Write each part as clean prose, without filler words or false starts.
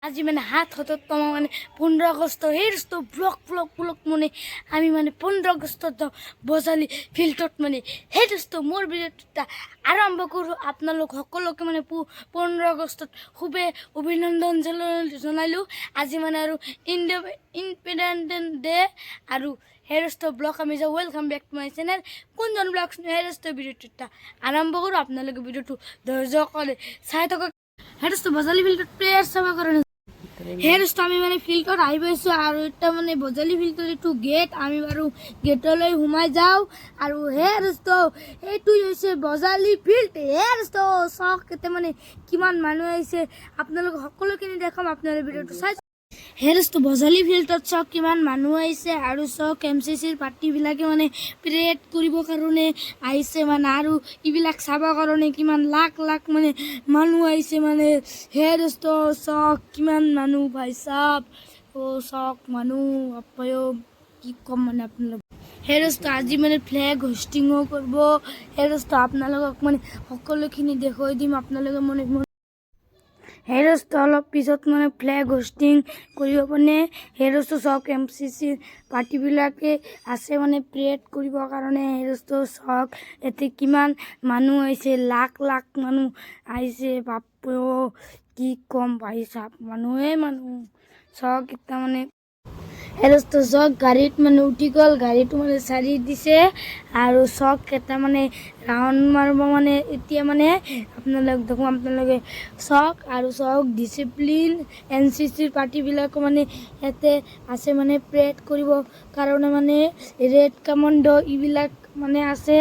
আজি মানে হাতত মানে 15 আগষ্ট সেই ব্লক ব্লক ব্লক মানে আমি মানে 15 আগষ্টত বজালি ফিল্ডত মানে সেইটো মোৰ ভিডিঅ'টা আৰম্ভ কৰোঁ। আপোনালোক সকলোকে মানে 15 আগষ্টত খুবেই অভিনন্দন জনাইলোঁ। আজি মানে আৰু ইণ্ডিপেণ্ডেন্স ডে আৰু হেৰষ্ট ব্লগ আমি যাওঁ। Welcome back to my channel Kunjan blog. হেৰষ্ট ভিডিঅ'টা আৰম্ভ কৰোঁ। আপোনালোকে ভিডিঅ'টো ধৈৰ্য কৰে চাই থাকক। হেৰষ্ট বজালি ফিল্ডত প্লেয়াৰ চাব কাৰণে হেৰষ্ট আমি মানে ফিল্ডত আহি পাইছোঁ আৰু এটা মানে বজালি ফিল্ডৰ এইটো গেট। আমি বাৰু গেটলৈ সোমাই যাওঁ আৰু হেৰষ্ট এইটো হৈছে বজালি ফিল্ড। হেৰষ্ট চাওক এতিয়া মানে কিমান মানুহ আহিছে, আপোনালোক সকলোখিনি দেখাম। আপোনালোকে ভিডিঅ'টো চাই হেৰষ্ট বজালি ফিল্ডত চাওক কিমান মানুহ আহিছে আৰু চাওক MCCৰ পাৰ্টিবিলাকে মানে পেৰেড কৰিবৰ কাৰণে আহিছে মানে আৰু এইবিলাক চাবৰ কাৰণে কিমান লাখ লাখ মানে মানুহ আহিছে মানে হেৰষ্ট চাওক কিমান মানুহ ভাই চাপ চাওক মানুহ আপয়ো কি ক'ম মানে আপোনালোক হেৰষ্ট আজি মানে ফ্লেগ হোষ্টিঙো কৰিব। হেৰষ্ট আপোনালোকক মানে সকলোখিনি দেখুৱাই দিম। আপোনালোকে মানে হেৰষ্ট অলপ পিছত মানে ফ্লেগ হোষ্টিং কৰিব মানে হেৰষ্ট চাওক MCCৰ পাৰ্টিবিলাকে আছে মানে প্ৰেড কৰিবৰ কাৰণে। হেৰষ্ট চাওক এতিয়া কিমান মানুহ আহিছে, লাখ লাখ মানুহ আহিছে। বাপৰে কি ক'ম ভাই চাপ মানুহে মানুহ চাওক এতিয়া মানে হেৰষ্ট চাওক গাড়ীত মানে উঠি গ'ল, গাড়ীটো মানে চাৰি দিছে আৰু চাওক এটা মানে ৰাউণ্ড মাৰিব মানে এতিয়া মানে আপোনালোক দেখোন আপোনালোকে চাওক আৰু চাওক ডিচিপ্লিন NCCৰ পাৰ্টিবিলাকো মানে ইয়াতে আছে মানে প্ৰেড কৰিব কাৰণে মানে ৰেড কমাণ্ডো এইবিলাক মানে আছে।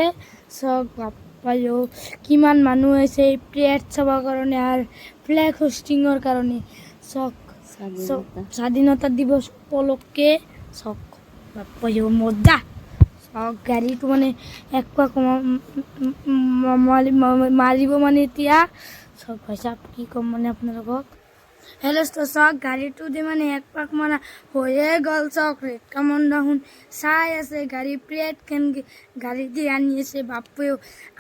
চাওক বাপ্পায়ো কিমান মানুহ আছে এই প্ৰেড চাবৰ কাৰণে আৰু ফ্লেগ হোষ্টিঙৰ কাৰণে। চাওক স্বাধীনতা দিৱস উপলক্ষে চাওক বাপ্পায়ো মজা। চাওক গাড়ীটো মানে এক পাক মাৰিব মানে এতিয়া চাওক ভাই চাপ কি ক'ম মানে আপোনালোকক হেৰষ্ট চাওক গাড়ীটো দি মানে এক পাক মানে হৈয়ে গ'ল। চাওক ৰেড কমাণ্ডো শুন চাই আছে গাড়ী প্ৰেড কেনেকৈ গাড়ী দি আনি আছে। বাপৰেও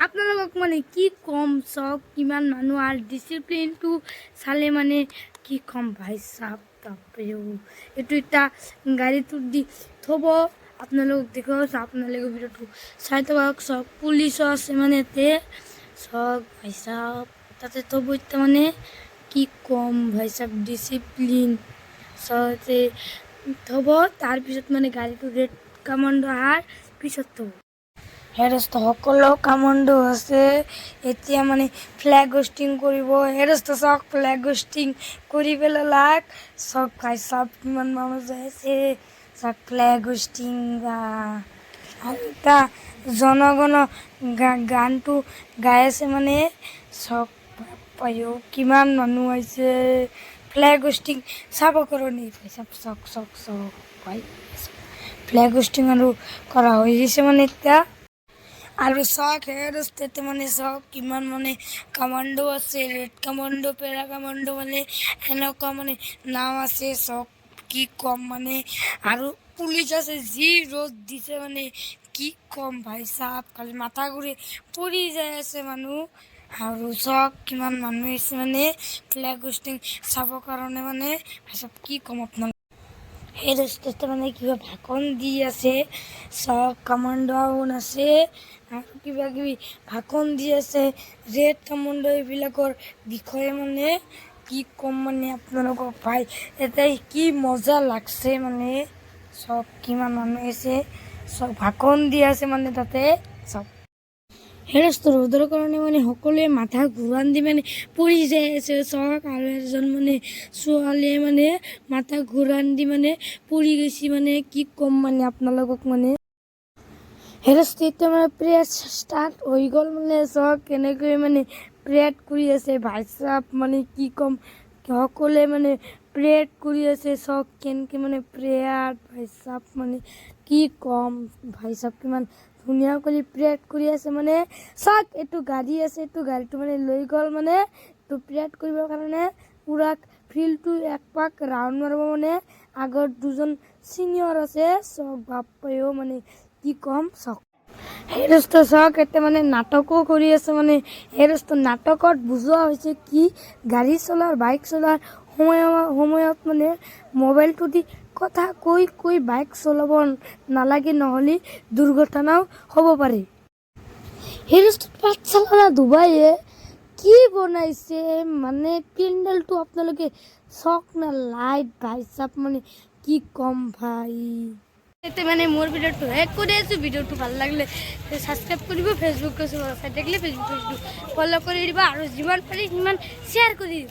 আপোনালোকক মানে কি ক'ম চাওক কিমান মানুহ আৰু ডিচিপ্লিনটো চালে মানে কি ক'ম ভাই চাপ বাপৰেও এইটো এতিয়া গাড়ীটো দি থ'ব। আপোনালোক দেখুৱাওক আপোনালোকে ভিডিঅ'টো চাই থাকক। চাওক পুলিচো আছে মানে ইয়াতে চাওক ভাই চাপ তাতে থ'ব এতিয়া মানে কি ক'ম ভাই চাপ ডিচিপ্লিন চাওঁতে থ'ব। তাৰপিছত মানে গাড়ীটো ৰেড কমাণ্ডো অহাৰ পিছত থ'ব। হেৰষ্ট সকলো কমাণ্ডো আছে এতিয়া মানে ফ্লেগ হোষ্টিং কৰিব। হেৰষ্ট চাওক ফ্লেগ হোষ্টিং কৰি পেলালাক। চাওক ভাই চাপ কিমান মানুহ যাই আছে। চাওক ফ্লেগ হোষ্টিং আৰু এটা জনগণ গানটো গাই আছে মানে চাওক বাপ্পায়ো কিমান মানুহ আহিছে ফ্লেগ হোষ্টিং চাব কাৰণে। চাওক চাওক চাওক চাওক ভাই ফ্লেগ হোষ্টিং আৰু কৰা হৈ গৈছে মানে এতিয়া আৰু চাওক হেৰষ্টতে মানে চাওক কিমান মানে কমাণ্ডো আছে, ৰেড কমাণ্ডো পেৰা কমাণ্ডো মানে এনেকুৱা মানে নাম আছে। চাওক কি ক'ম মানে আৰু পুলিচ আছে যি ৰ'দ দিছে মানে কি ক'ম ভাই চাপ খালি মাথা ঘূৰি পৰি যাই আছে মানুহ আৰু চাওক কিমান মানুহ আহিছে মানে ফ্লেগ হোষ্টিং চাবৰ কাৰণে মানে ভাই চাপ কি ক'ম আপোনালোক হেৰষ্টতে মানে কিবা ভাষণ দি আছে। চাওক কমাণ্ডো আছে আৰু কিবা কিবি ভাষণ দি আছে ৰেড কমাণ্ডো এইবিলাকৰ বিষয়ে মানে কি ক'ম মানে আপোনালোকক ভাই এতিয়া কি মজা লাগছে মানে চব কিমান মানুহ আছে চব ভাষণ দি আছে মানে তাতে চব হেৰষ্ট ৰ'দৰ কাৰণে মানে সকলোৱে মাথা ঘূৰাণ দি মানে পৰি যাই আছে। চাওক আৰু এজন মানে ছোৱালীয়ে মানে মাথা ঘূৰাণ দি মানে পৰি গৈছে মানে কি ক'ম মানে আপোনালোকক মানে হেৰষ্ট এতিয়া মানে প্ৰেড ষ্টাৰ্ট হৈ গ'ল মানে চাওক কেনেকৈ মানে প্ৰেড কৰি আছে ভাই চাপ মানে কি ক'ম সকলোৱে মানে প্ৰেড কৰি আছে। চাওক কেনেকৈ মানে প্ৰেয়াৰ ভাই চাপ মানে কি ক'ম ভাই চাপ কিমান ধুনীয়া কৰি প্ৰেড কৰি আছে মানে চাওক এইটো গাড়ী আছে এইটো গাড়ীটো মানে লৈ গ'ল মানে এইটো প্ৰেড কৰিবৰ কাৰণে পুৰা ফিল্ডটো এক পাক ৰাউণ্ড মাৰিব মানে আগত দুজন ছিনিয়ৰ আছে। চাওক বাপ্পায়ো মানে কি ক'ম চাওক হেৰষ্ট চাওক এতিয়া মানে নাটকো কৰি আছে মানে হেৰষ্ট নাটকত বুজোৱা হৈছে কি গাড়ী চলাৰ বাইক চলাৰ সময়ত মানে মোবাইলটো দি কথা কৈ বাইক চলাব নালাগে, নহ'লে দুৰ্ঘটনাও হ'ব পাৰে। হেৰষ্টত পাঠশালা ডুবাইয়ে কি বনাইছে মানে পেণ্ডেলটো আপোনালোকে চক না লাইট ভাই চাপ মানে কি কম ভাই। এতিয়া মানে মোৰ ভিডিঅ'টো শেষ কৰি আছোঁ। ভিডিঅ'টো ভাল লাগিলে ছাবস্ক্ৰাইব কৰিব, ফেচবুক চাই থাকিলে ফেচবুক পেজটো ফ'ল' কৰি দিব আৰু যিমান পাৰি সিমান শ্বেয়াৰ কৰি দিব।